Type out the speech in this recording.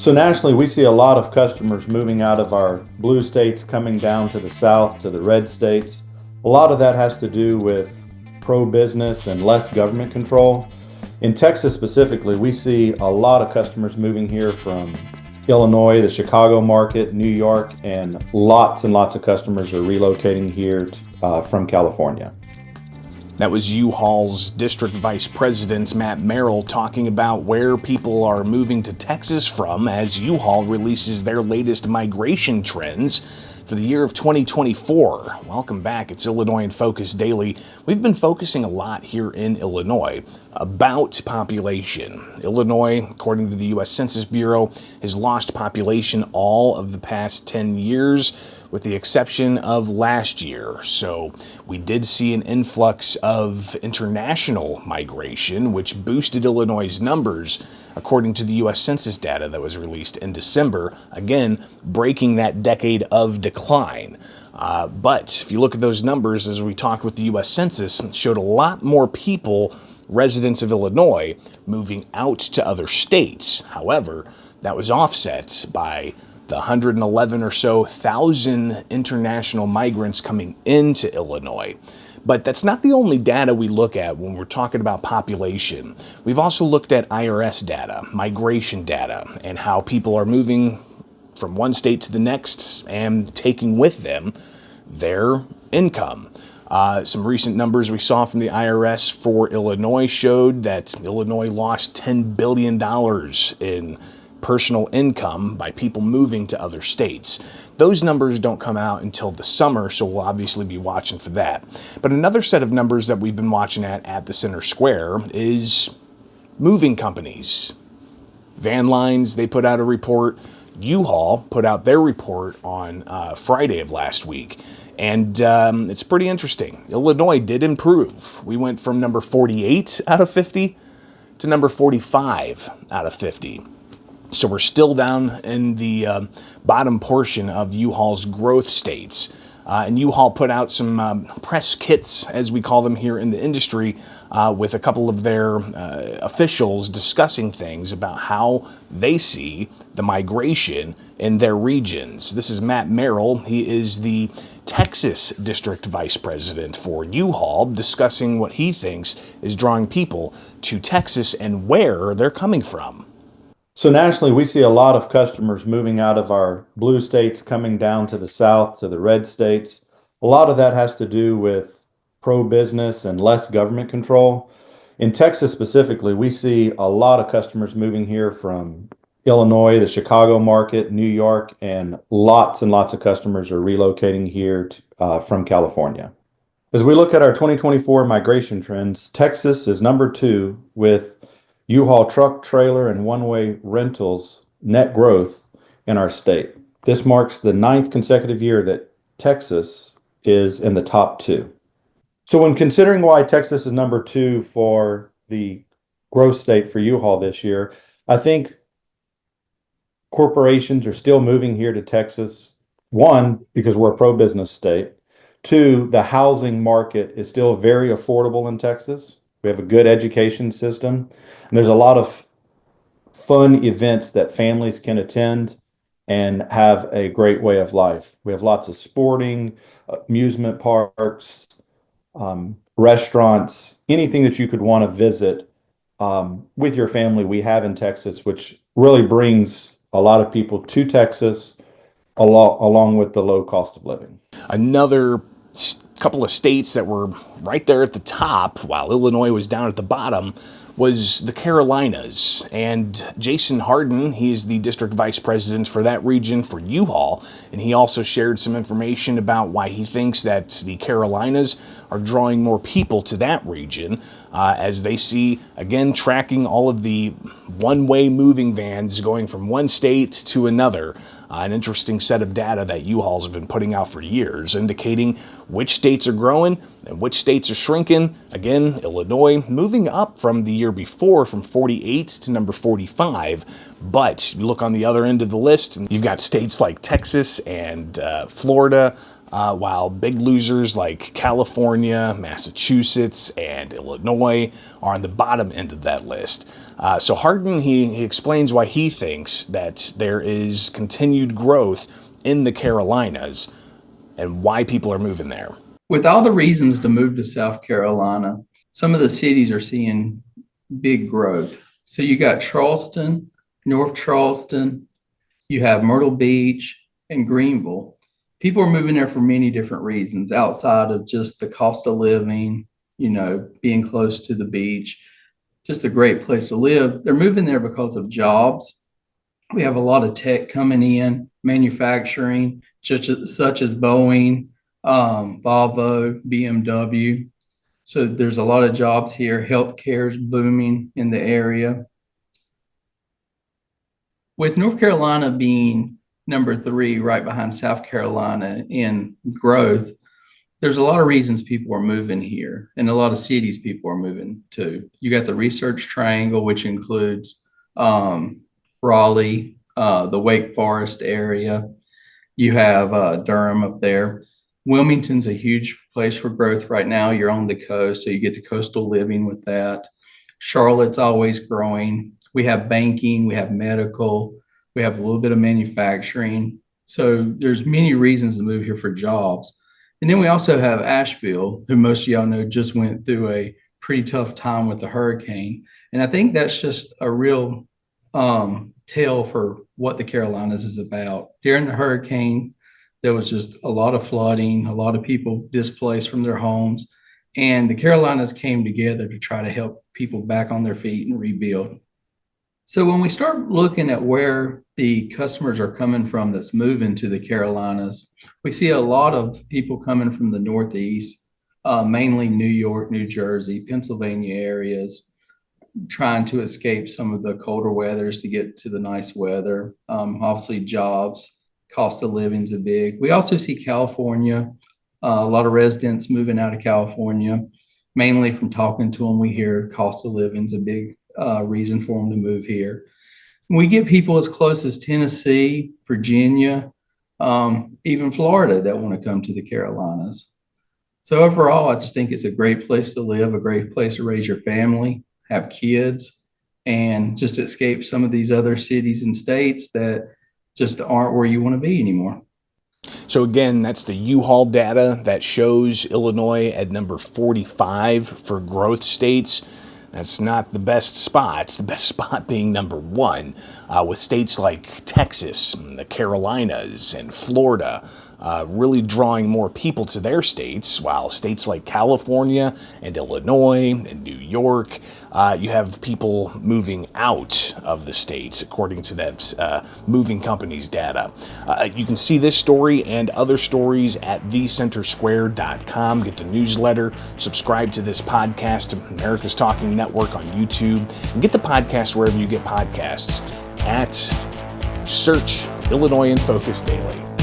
So nationally, we see a lot of customers moving out of our blue states, coming down to the south, to the red states. A lot of that has to do with pro-business and less government control. In Texas specifically, we see a lot of customers moving here from Illinois, the Chicago market, New York, and lots of customers are relocating here from California. That was U-Haul's District Vice President Matt Merrill talking about where people are moving to Texas from as U-Haul releases their latest migration trends for the year of 2024. Welcome back. It's Illinois in Focus Daily. We've been focusing a lot here in Illinois about population. Illinois, according to the U.S. Census Bureau, has lost population all of the past 10 years, with the exception of last year. So we did see an influx of international migration, which boosted Illinois' numbers, according to the U.S. Census data that was released in December, again, breaking that decade of decline. But if you look at those numbers, as we talked with the U.S. Census, it showed a lot more people, residents of Illinois, moving out to other states. However, that was offset by the 111 or so thousand international migrants coming into Illinois. But that's not the only data we look at when we're talking about population. We've also looked at IRS data, migration data, and how people are moving from one state to the next and taking with them their income. Some recent numbers we saw from the IRS for Illinois showed that Illinois lost $10 billion in personal income by people moving to other states. Those numbers don't come out until the summer, so we'll obviously be watching for that. But another set of numbers that we've been watching at the Center Square is moving companies. Van Lines, they put out a report. U-Haul put out their report on Friday of last week. And it's pretty interesting. Illinois did improve. We went from number 48 out of 50 to number 45 out of 50. So we're still down in the bottom portion of U-Haul's growth states. And U-Haul put out some press kits, as we call them here in the industry, with a couple of their officials discussing things about how they see the migration in their regions. This is Matt Merrill. He is the Texas District Vice President for U-Haul, discussing what he thinks is drawing people to Texas and where they're coming from. So nationally, we see a lot of customers moving out of our blue states, coming down to the south, to the red states. A lot of that has to do with pro-business and less government control. In Texas specifically, we see a lot of customers moving here from Illinois, the Chicago market, New York, and lots of customers are relocating here from California. As we look at our 2024 migration trends, Texas is number 2 with U-Haul truck, trailer, and one-way rentals net growth in our state. This marks the 9th consecutive year that Texas is in the top 2. So when considering why Texas is number 2 for the growth state for U-Haul this year, I think corporations are still moving here to Texas. 1, because we're a pro-business state. 2, the housing market is still very affordable in Texas. We have a good education system, and there's a lot of fun events that families can attend and have a great way of life. We have lots of sporting, amusement parks, restaurants, anything that you could want to visit with your family we have in Texas, which really brings a lot of people to Texas along with the low cost of living. Another couple of states that were right there at the top while Illinois was down at the bottom was the Carolinas. And Jason Harden, he is the district vice president for that region for U-Haul, and he also shared some information about why he thinks that the Carolinas are drawing more people to that region as they see, again, tracking all of the one-way moving vans going from one state to another. An interesting set of data that U-Haul's been putting out for years, indicating which states are growing and which states are shrinking. Again, Illinois moving up from the year before from 48 to number 45. But you look on the other end of the list, and you've got states like Texas and Florida, while big losers like California, Massachusetts, and Illinois are on the bottom end of that list. So Hardin, he explains why he thinks that there is continued growth in the Carolinas and why people are moving there. With all the reasons to move to South Carolina, some of the cities are seeing big growth. So you got Charleston, North Charleston, you have Myrtle Beach, and Greenville. People are moving there for many different reasons outside of just the cost of living, being close to the beach, just a great place to live. They're moving there because of jobs. We have a lot of tech coming in, manufacturing, such as Boeing, Volvo, BMW. So there's a lot of jobs here. Healthcare is booming in the area. With North Carolina being number 3, right behind South Carolina in growth, there's a lot of reasons people are moving here, and a lot of cities people are moving to. You got the Research Triangle, which includes Raleigh, the Wake Forest area. You have Durham up there. Wilmington's a huge place for growth right now. You're on the coast, so you get to coastal living with that. Charlotte's always growing. We have banking, we have medical, we have a little bit of manufacturing. So there's many reasons to move here for jobs. And then we also have Asheville, who most of y'all know just went through a pretty tough time with the hurricane. And I think that's just a real tell for what the Carolinas is about. During the hurricane, there was just a lot of flooding, a lot of people displaced from their homes, and the Carolinas came together to try to help people back on their feet and rebuild. So when we start looking at where the customers are coming from that's moving to the Carolinas, we see a lot of people coming from the Northeast, mainly New York, New Jersey, Pennsylvania areas, trying to escape some of the colder weathers to get to the nice weather. Obviously jobs, cost of living is a big. We also see California, a lot of residents moving out of California, mainly from talking to them. We hear cost of living is a big reason for them to move here. We get people as close as Tennessee, Virginia, even Florida that want to come to the Carolinas. So overall, I just think it's a great place to live, a great place to raise your family, have kids, and just escape some of these other cities and states that just aren't where you want to be anymore. So again, that's the U-Haul data that shows Illinois at number 45 for growth states. That's not the best spot. The best spot being number 1, with states like Texas, and the Carolinas, and Florida really drawing more people to their states, while states like California and Illinois and New York, you have people moving out of the states, according to that moving company's data. You can see this story and other stories at thecentersquare.com. Get the newsletter, subscribe to this podcast, America's Talking Network on YouTube, and get the podcast wherever you get podcasts at search Illinois in Focus Daily.